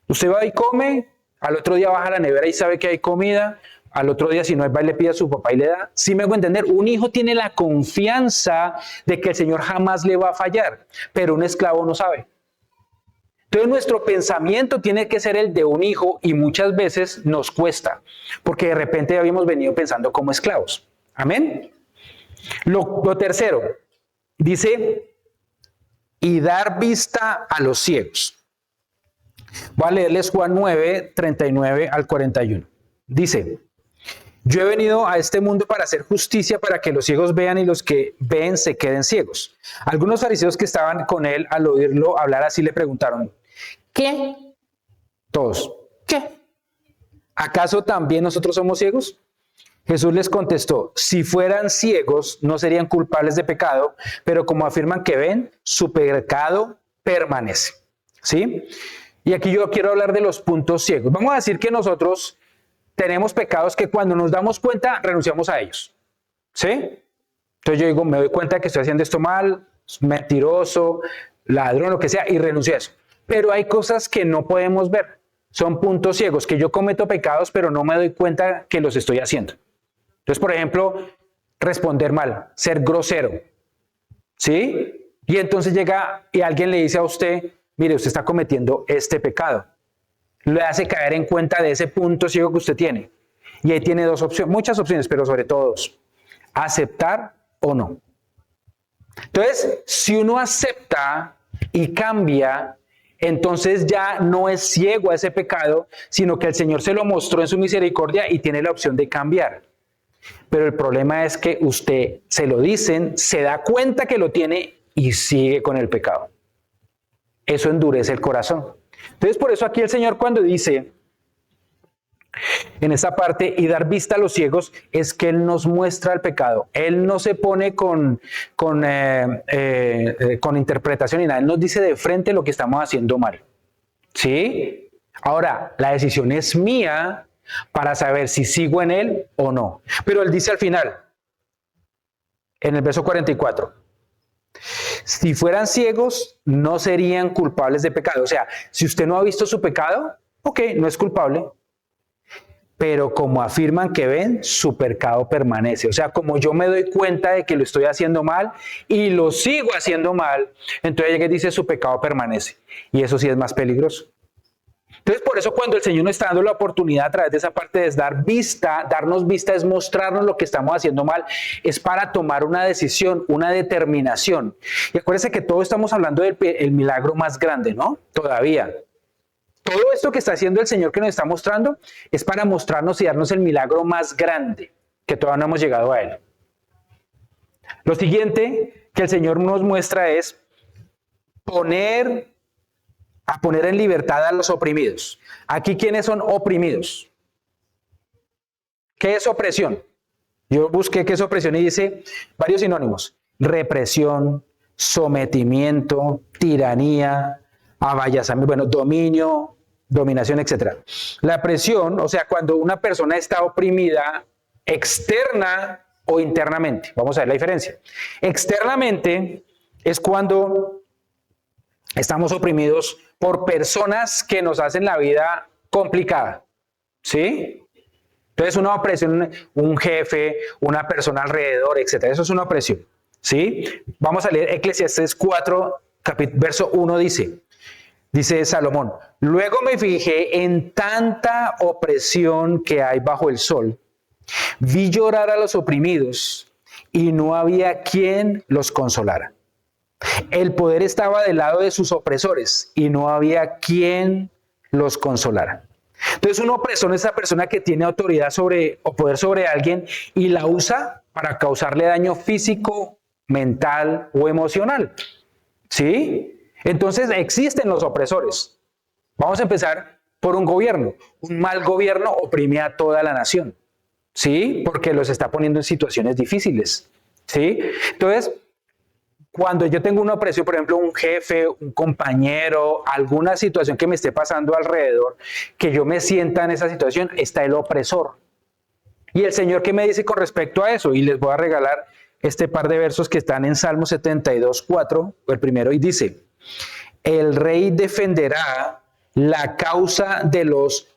Usted va y come, al otro día baja a la nevera y sabe que hay comida, al otro día si no hay, va y le pide a su papá y le da. Sí me hago entender, un hijo tiene la confianza de que el Señor jamás le va a fallar, pero un esclavo no sabe. Entonces nuestro pensamiento tiene que ser el de un hijo y muchas veces nos cuesta, porque de repente habíamos venido pensando como esclavos. Amén. Lo tercero, dice, y dar vista a los ciegos. Voy a leerles Juan 9, 39 al 41. Dice, yo he venido a este mundo para hacer justicia, para que los ciegos vean y los que ven se queden ciegos. Algunos fariseos que estaban con él al oírlo hablar así le preguntaron, ¿qué? Todos, ¿qué? ¿Acaso también nosotros somos ciegos? Jesús les contestó, si fueran ciegos no serían culpables de pecado, pero como afirman que ven, su pecado permanece. ¿Sí? Y aquí yo quiero hablar de los puntos ciegos. Vamos a decir que nosotros tenemos pecados que cuando nos damos cuenta renunciamos a ellos. ¿Sí? Entonces yo digo, me doy cuenta que estoy haciendo esto mal, mentiroso, ladrón, lo que sea, y renuncio a eso. Pero hay cosas que no podemos ver. Son puntos ciegos, que yo cometo pecados, pero no me doy cuenta que los estoy haciendo. Entonces, por ejemplo, responder mal, ser grosero. ¿Sí? Y entonces llega y alguien le dice a usted, mire, usted está cometiendo este pecado. le hace caer en cuenta de ese punto ciego que usted tiene. Y ahí tiene dos opciones, muchas opciones, pero sobre todo dos: aceptar o no. Entonces, si uno acepta y cambia, entonces ya no es ciego a ese pecado, sino que el Señor se lo mostró en su misericordia y tiene la opción de cambiar. Pero el problema es que usted se lo dicen, se da cuenta que lo tiene y sigue con el pecado. Eso endurece el corazón. Entonces, por eso aquí el Señor, cuando dice en esta parte, y dar vista a los ciegos, es que Él nos muestra el pecado. Él no se pone con interpretación ni nada. Él nos dice de frente lo que estamos haciendo mal. ¿Sí? Ahora, la decisión es mía para saber si sigo en Él o no. Pero Él dice al final, en el verso 44, si fueran ciegos, no serían culpables de pecado. O sea, si usted no ha visto su pecado, ok, no es culpable. Pero como afirman que ven, su pecado permanece. O sea, como yo me doy cuenta de que lo estoy haciendo mal y lo sigo haciendo mal, entonces llega y dice su pecado permanece. Y eso sí es más peligroso. Entonces, por eso cuando el Señor nos está dando la oportunidad a través de esa parte de darnos vista, es mostrarnos lo que estamos haciendo mal, es para tomar una decisión, una determinación. Y acuérdense que todos estamos hablando del milagro más grande, ¿no? Todavía. Todo esto que está haciendo el Señor, que nos está mostrando, es para mostrarnos y darnos el milagro más grande, que todavía no hemos llegado a él. Lo siguiente que el Señor nos muestra es poner en libertad a los oprimidos. Aquí, ¿quiénes son oprimidos? ¿Qué es opresión? Yo busqué qué es opresión y dice varios sinónimos: represión, sometimiento, tiranía, avallazamiento, bueno, dominio, dominación, etc. La presión, o sea, cuando una persona está oprimida externa o internamente. Vamos a ver la diferencia. Externamente es cuando estamos oprimidos por personas que nos hacen la vida complicada, ¿sí? Entonces, una opresión, un jefe, una persona alrededor, etc. Eso es una opresión, ¿sí? Vamos a leer Eclesiastés 4, verso 1, dice Salomón: luego me fijé en tanta opresión que hay bajo el sol. Vi llorar a los oprimidos y no había quien los consolara. El poder estaba del lado de sus opresores y no había quien los consolara. Entonces, un opresor es esa persona que tiene autoridad sobre o poder sobre alguien y la usa para causarle daño físico, mental o emocional. ¿Sí? Entonces existen los opresores. Vamos a empezar por un gobierno. Un mal gobierno oprime a toda la nación, ¿sí? Porque los está poniendo en situaciones difíciles, ¿sí? Entonces, cuando yo tengo una opresión, por ejemplo, un jefe, un compañero, alguna situación que me esté pasando alrededor, que yo me sienta en esa situación, está el opresor. Y el Señor, ¿qué me dice con respecto a eso? Y les voy a regalar este par de versos que están en Salmo 72, 4, el primero, y dice: el rey defenderá la causa de los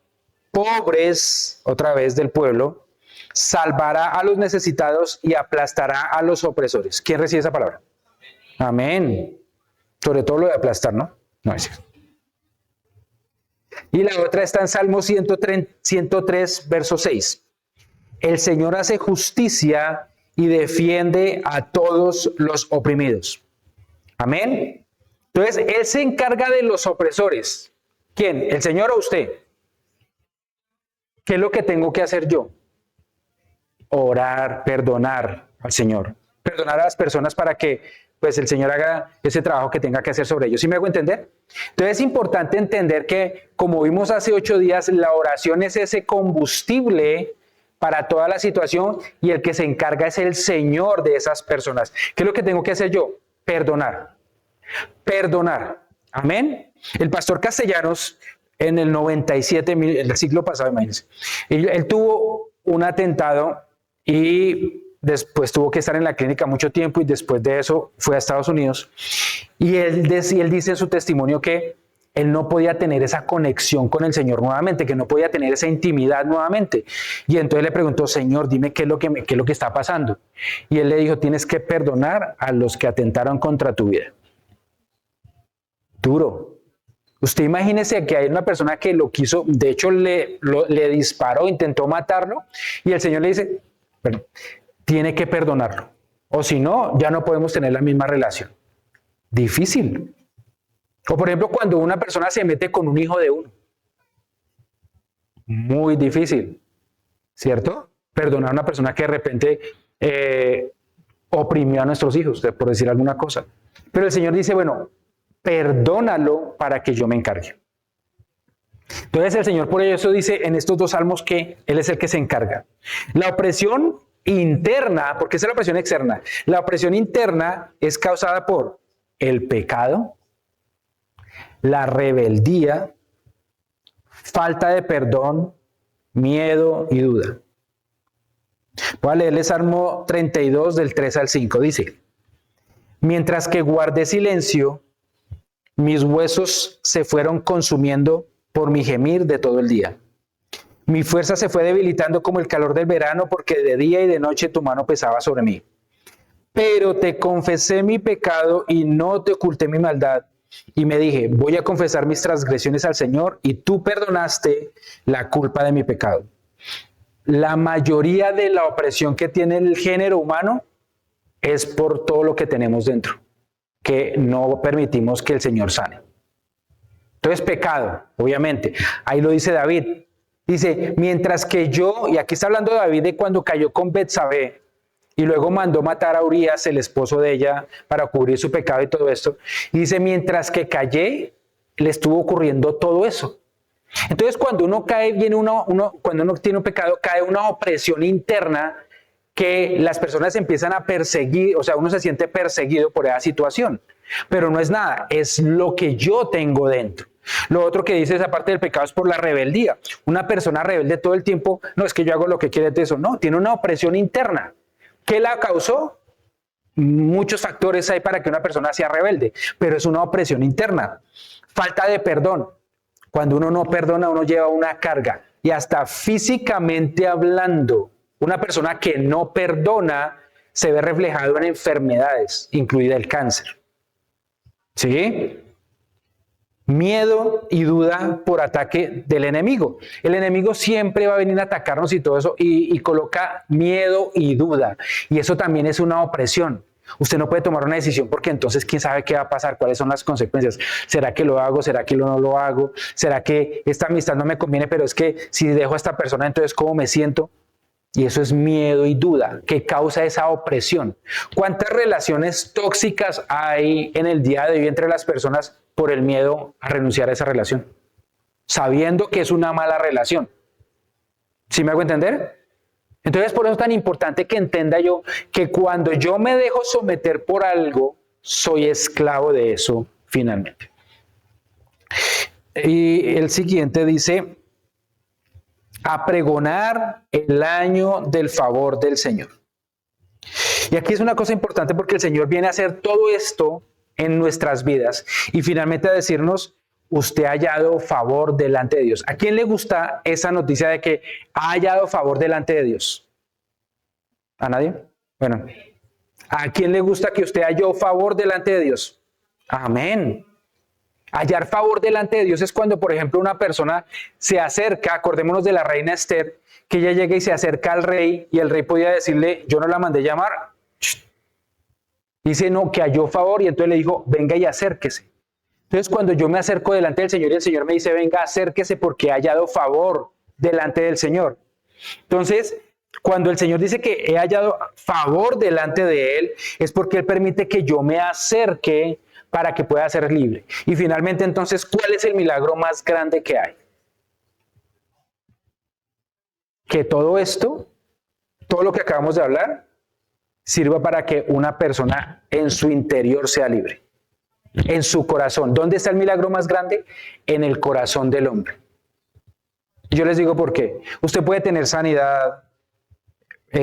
pobres, otra vez del pueblo, salvará a los necesitados y aplastará a los opresores. ¿Quién recibe esa palabra? Amén. Sobre todo lo de aplastar, ¿no? No es cierto. Y la otra está en Salmo 103, verso 6. El Señor hace justicia y defiende a todos los oprimidos. Amén. Entonces, Él se encarga de los opresores. ¿Quién? ¿El Señor o usted? ¿Qué es lo que tengo que hacer yo? Orar, perdonar al Señor. Perdonar a las personas para que pues el Señor haga ese trabajo que tenga que hacer sobre ellos. ¿Sí me hago entender? Entonces es importante entender que, como vimos hace 8 días, la oración es ese combustible para toda la situación y el que se encarga es el Señor de esas personas. ¿Qué es lo que tengo que hacer yo? Perdonar. Perdonar. Amén. El pastor Castellanos, en el 97, el siglo pasado, imagínense, él tuvo un atentado y después tuvo que estar en la clínica mucho tiempo y después de eso fue a Estados Unidos. Y él dice en su testimonio que él no podía tener esa conexión con el Señor nuevamente, que no podía tener esa intimidad nuevamente. Y entonces le preguntó: Señor, dime qué es lo que está pasando. Y él le dijo: tienes que perdonar a los que atentaron contra tu vida. Duro. Usted imagínese que hay una persona que lo quiso, de hecho le disparó, intentó matarlo, y el Señor le dice, bueno, tiene que perdonarlo, o si no, ya no podemos tener la misma relación. Difícil. O por ejemplo, cuando una persona se mete con un hijo de uno. Muy difícil, ¿cierto? Perdonar a una persona que de repente oprimió a nuestros hijos, por decir alguna cosa. Pero el Señor dice, bueno, perdónalo para que yo me encargue. Entonces el Señor por eso dice en estos dos salmos que Él es el que se encarga. La opresión interna, porque esa es la opresión externa, la opresión interna es causada por el pecado, la rebeldía, falta de perdón, miedo y duda. Voy a leerle Salmo 32 del 3 al 5. Dice, mientras que guardé silencio, mis huesos se fueron consumiendo por mi gemir de todo el día. Mi fuerza se fue debilitando como el calor del verano, porque de día y de noche tu mano pesaba sobre mí. Pero te confesé mi pecado y no te oculté mi maldad. Y me dije, voy a confesar mis transgresiones al Señor, y tú perdonaste la culpa de mi pecado. La mayoría de la opresión que tiene el género humano es por todo lo que tenemos dentro, que no permitimos que el Señor sane. Entonces, pecado, obviamente. Ahí lo dice David. Dice, mientras que yo, y aquí está hablando David de cuando cayó con Betsabé, y luego mandó matar a Urías, el esposo de ella, para cubrir su pecado y todo esto. Y dice, mientras que callé, le estuvo ocurriendo todo eso. Entonces, cuando uno cae, cuando uno tiene un pecado, cae una opresión interna que las personas empiezan a perseguir, o sea, uno se siente perseguido por esa situación. Pero no es nada, es lo que yo tengo dentro. Lo otro que dice esa parte del pecado es por la rebeldía. Una persona rebelde todo el tiempo, no es que yo hago lo que quiere de eso, no, tiene una opresión interna. ¿Qué la causó? Muchos factores hay para que una persona sea rebelde, pero es una opresión interna. Falta de perdón. Cuando uno no perdona, uno lleva una carga. Y hasta físicamente hablando, una persona que no perdona se ve reflejado en enfermedades, incluida el cáncer. ¿Sí? Miedo y duda por ataque del enemigo. El enemigo siempre va a venir a atacarnos y todo eso, y coloca miedo y duda. Y eso también es una opresión. Usted no puede tomar una decisión porque entonces quién sabe qué va a pasar, cuáles son las consecuencias. ¿Será que lo hago? ¿Será que no lo hago? ¿Será que esta amistad no me conviene? Pero es que si dejo a esta persona, entonces ¿cómo me siento? Y eso es miedo y duda que causa esa opresión. ¿Cuántas relaciones tóxicas hay en el día de hoy entre las personas por el miedo a renunciar a esa relación? Sabiendo que es una mala relación. ¿Sí me hago entender? Entonces, por eso es tan importante que entienda yo que cuando yo me dejo someter por algo, soy esclavo de eso finalmente. Y el siguiente dice, a pregonar el año del favor del Señor. Y aquí es una cosa importante porque el Señor viene a hacer todo esto en nuestras vidas y finalmente a decirnos, usted ha hallado favor delante de Dios. ¿A quién le gusta esa noticia de que ha hallado favor delante de Dios? ¿A nadie? Bueno, ¿a quién le gusta que usted halló favor delante de Dios? Amén. Hallar favor delante de Dios es cuando, por ejemplo, una persona se acerca, acordémonos de la reina Esther, que ella llega y se acerca al rey y el rey podía decirle, yo no la mandé llamar. Dice, no, que halló favor y entonces le dijo, venga y acérquese. Entonces, cuando yo me acerco delante del Señor y el Señor me dice, venga, acérquese porque ha hallado favor delante del Señor. Entonces, cuando el Señor dice que he hallado favor delante de Él, es porque Él permite que yo me acerque para que pueda ser libre. Y finalmente, entonces, ¿cuál es el milagro más grande que hay? Que todo esto, todo lo que acabamos de hablar, sirva para que una persona en su interior sea libre. En su corazón. ¿Dónde está el milagro más grande? En el corazón del hombre. Yo les digo por qué. Usted puede tener sanidad,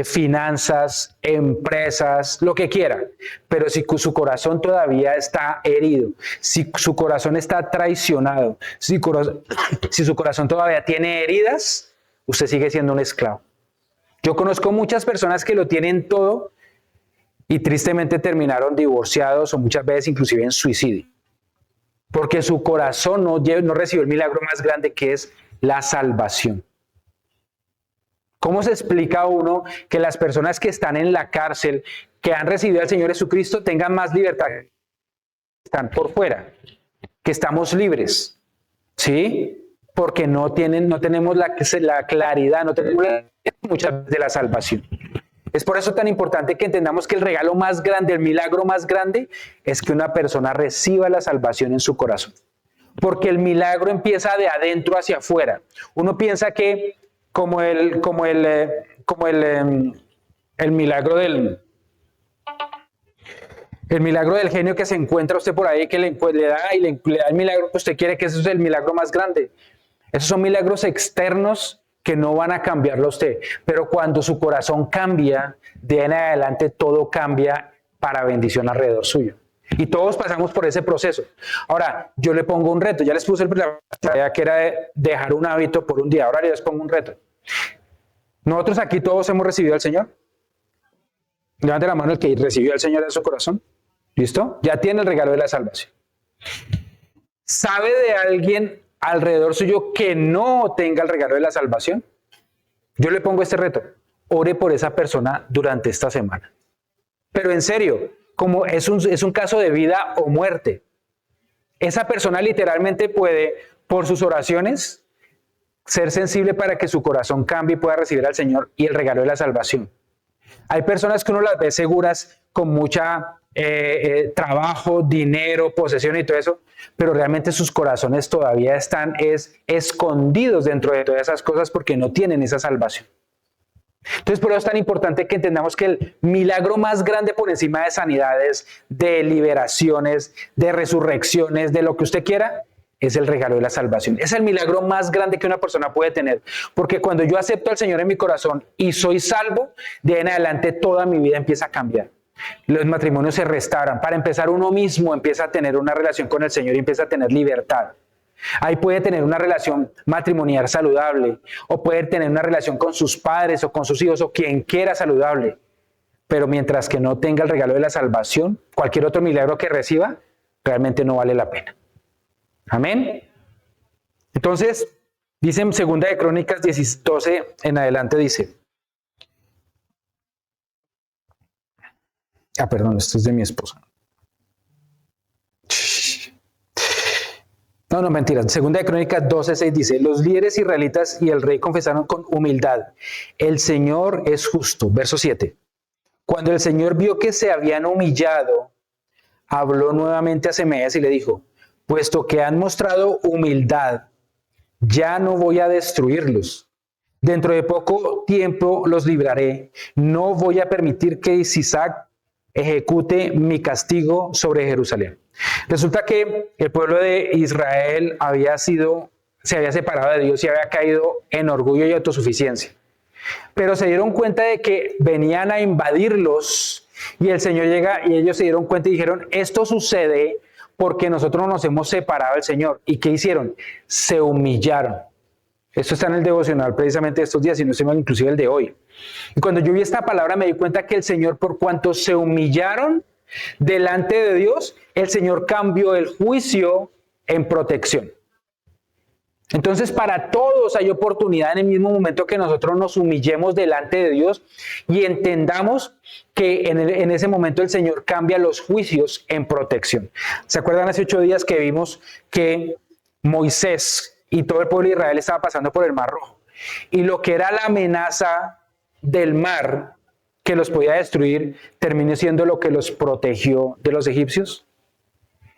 finanzas, empresas, lo que quiera, pero si su corazón todavía está herido, si su corazón está traicionado, si su corazón todavía tiene heridas, usted sigue siendo un esclavo. Yo conozco muchas personas que lo tienen todo y tristemente terminaron divorciados o muchas veces inclusive en suicidio. porque su corazón no recibió el milagro más grande, que es la salvación. ¿Cómo se explica a uno que las personas que están en la cárcel, que han recibido al Señor Jesucristo, tengan más libertad? Están por fuera, que estamos libres, ¿sí? Porque no tenemos la claridad, no tenemos muchas de la salvación. Es por eso tan importante que entendamos que el regalo más grande, el milagro más grande, es que una persona reciba la salvación en su corazón. Porque el milagro empieza de adentro hacia afuera. Uno piensa que como el milagro del genio que se encuentra usted por ahí, que le da el milagro que usted quiere, que ese es el milagro más grande. Esos son milagros externos que no van a cambiarlo a usted. Pero cuando su corazón cambia, de ahí en adelante todo cambia para bendición alrededor suyo. Y todos pasamos por ese proceso. Ahora, yo le pongo un reto. Ya les puse la tarea que era de dejar un hábito por un día. Ahora yo les pongo un reto. Nosotros aquí todos hemos recibido al Señor. Levante la mano el que recibió al Señor en su corazón. ¿Listo? Ya tiene el regalo de la salvación. ¿Sabe de alguien alrededor suyo que no tenga el regalo de la salvación? Yo le pongo este reto. Ore por esa persona durante esta semana. Pero en serio, como es un caso de vida o muerte. Esa persona literalmente puede, por sus oraciones, ser sensible para que su corazón cambie y pueda recibir al Señor y el regalo de la salvación. Hay personas que uno las ve seguras con mucha trabajo, dinero, posesión y todo eso, pero realmente sus corazones todavía están escondidos dentro de todas esas cosas porque no tienen esa salvación. Entonces, por eso es tan importante que entendamos que el milagro más grande por encima de sanidades, de liberaciones, de resurrecciones, de lo que usted quiera, es el regalo de la salvación. Es el milagro más grande que una persona puede tener. Porque cuando yo acepto al Señor en mi corazón y soy salvo, de ahí en adelante toda mi vida empieza a cambiar. Los matrimonios se restauran. Para empezar, uno mismo empieza a tener una relación con el Señor y empieza a tener libertad. Ahí puede tener una relación matrimonial saludable, o puede tener una relación con sus padres o con sus hijos o quien quiera saludable. Pero mientras que no tenga el regalo de la salvación, cualquier otro milagro que reciba, realmente no vale la pena. Amén. Entonces, dice en 2 de Crónicas 12 en adelante, dice. Perdón, esto es de mi esposa. No, mentira. 2 de Crónicas 12:6 dice, los líderes israelitas y el rey confesaron con humildad, el Señor es justo. Verso 7. Cuando el Señor vio que se habían humillado, habló nuevamente a Semaías y le dijo, puesto que han mostrado humildad, ya no voy a destruirlos. Dentro de poco tiempo los libraré. No voy a permitir que Sisac ejecute mi castigo sobre Jerusalén. Resulta que el pueblo de Israel se había separado de Dios y había caído en orgullo y autosuficiencia. Pero se dieron cuenta de que venían a invadirlos y el Señor llega y ellos se dieron cuenta y dijeron, esto sucede porque nosotros nos hemos separado del Señor. ¿Y qué hicieron? Se humillaron. Esto está en el devocional precisamente de estos días y no se me inclusive el de hoy. Y cuando yo vi esta palabra me di cuenta que el Señor, por cuanto se humillaron delante de Dios, el Señor cambió el juicio en protección. Entonces, para todos hay oportunidad en el mismo momento que nosotros nos humillemos delante de Dios y entendamos que en ese momento el Señor cambia los juicios en protección. ¿Se acuerdan hace 8 días que vimos que Moisés y todo el pueblo de Israel estaba pasando por el Mar Rojo? Y lo que era la amenaza del mar que los podía destruir, terminó siendo lo que los protegió de los egipcios.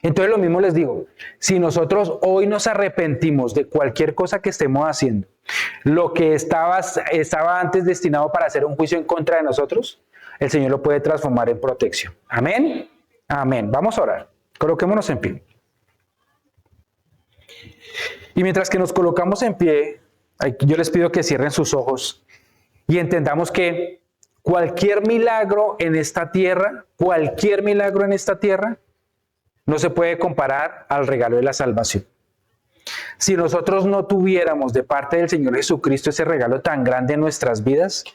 Entonces lo mismo les digo, si nosotros hoy nos arrepentimos de cualquier cosa que estemos haciendo, lo que estaba antes destinado para hacer un juicio en contra de nosotros, el Señor lo puede transformar en protección. Amén. Amén. Vamos a orar. Coloquémonos en pie. Y mientras que nos colocamos en pie, yo les pido que cierren sus ojos y entendamos que cualquier milagro en esta tierra, no se puede comparar al regalo de la salvación. Si nosotros no tuviéramos de parte del Señor Jesucristo ese regalo tan grande en nuestras vidas,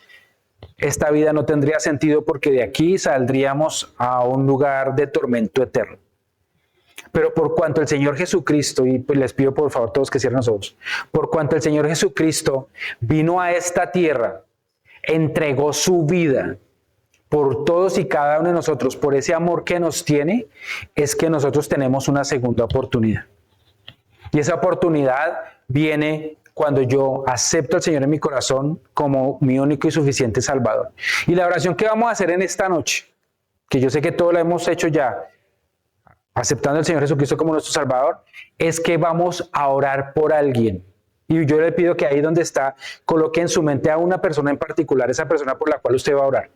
esta vida no tendría sentido porque de aquí saldríamos a un lugar de tormento eterno. Pero por cuanto el Señor Jesucristo, y pues les pido por favor todos que cierren los ojos, por cuanto el Señor Jesucristo vino a esta tierra, entregó su vida por todos y cada uno de nosotros, por ese amor que nos tiene, es que nosotros tenemos una segunda oportunidad. Y esa oportunidad viene cuando yo acepto al Señor en mi corazón como mi único y suficiente Salvador. Y la oración que vamos a hacer en esta noche, que yo sé que todos la hemos hecho ya, aceptando al Señor Jesucristo como nuestro Salvador, es que vamos a orar por alguien. Y yo le pido que ahí donde está, coloque en su mente a una persona en particular, esa persona por la cual usted va a orar.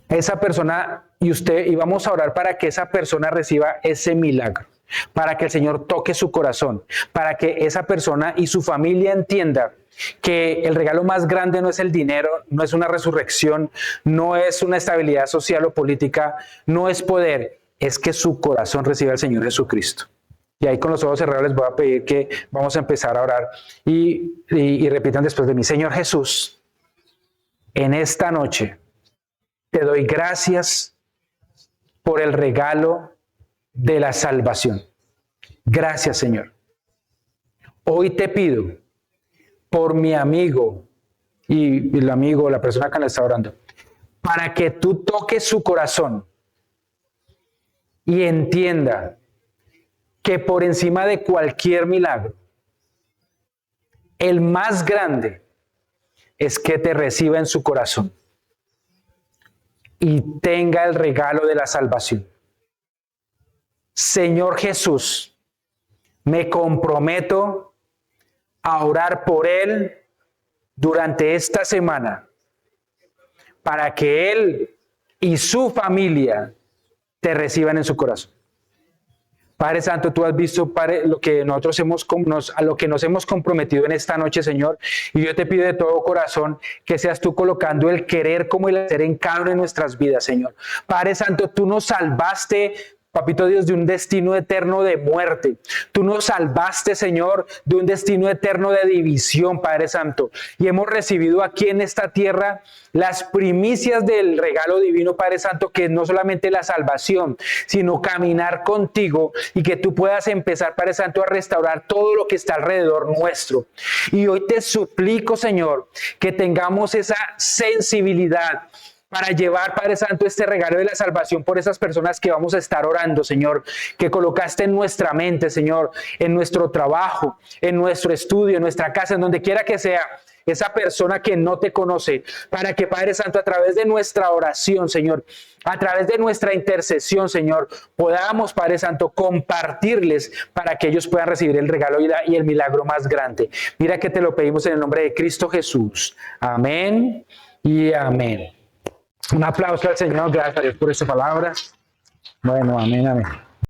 Esa persona y vamos a orar para que esa persona reciba ese milagro, para que el Señor toque su corazón, para que esa persona y su familia entienda que el regalo más grande no es el dinero, no es una resurrección, no es una estabilidad social o política, no es poder, es que su corazón reciba al Señor Jesucristo. Y ahí con los ojos cerrados les voy a pedir que vamos a empezar a orar y repitan después de mí: Señor Jesús, en esta noche te doy gracias por el regalo de la salvación. Gracias, Señor. Hoy te pido por mi amigo y el amigo, la persona que le está orando, para que tú toques su corazón y entienda que por encima de cualquier milagro, el más grande es que te reciba en su corazón y tenga el regalo de la salvación. Señor Jesús, me comprometo a orar por él durante esta semana para que él y su familia te reciban en su corazón. Padre Santo, tú has visto, Padre, lo que nosotros a lo que nos hemos comprometido en esta noche, Señor, y yo te pido de todo corazón que seas tú colocando el querer como el hacer en cada una de nuestras vidas, Señor. Padre Santo, tú nos salvaste, Papito Dios, de un destino eterno de muerte. Tú nos salvaste, Señor, de un destino eterno de división, Padre Santo. Y hemos recibido aquí en esta tierra las primicias del regalo divino, Padre Santo, que no solamente la salvación, sino caminar contigo y que tú puedas empezar, Padre Santo, a restaurar todo lo que está alrededor nuestro. Y hoy te suplico, Señor, que tengamos esa sensibilidad para llevar, Padre Santo, este regalo de la salvación por esas personas que vamos a estar orando, Señor, que colocaste en nuestra mente, Señor, en nuestro trabajo, en nuestro estudio, en nuestra casa, en donde quiera que sea, esa persona que no te conoce, para que, Padre Santo, a través de nuestra oración, Señor, a través de nuestra intercesión, Señor, podamos, Padre Santo, compartirles para que ellos puedan recibir el regalo y el milagro más grande. Mira que te lo pedimos en el nombre de Cristo Jesús. Amén y amén. Un aplauso al Señor, gracias a Dios por esta palabra. Bueno, amén, amén.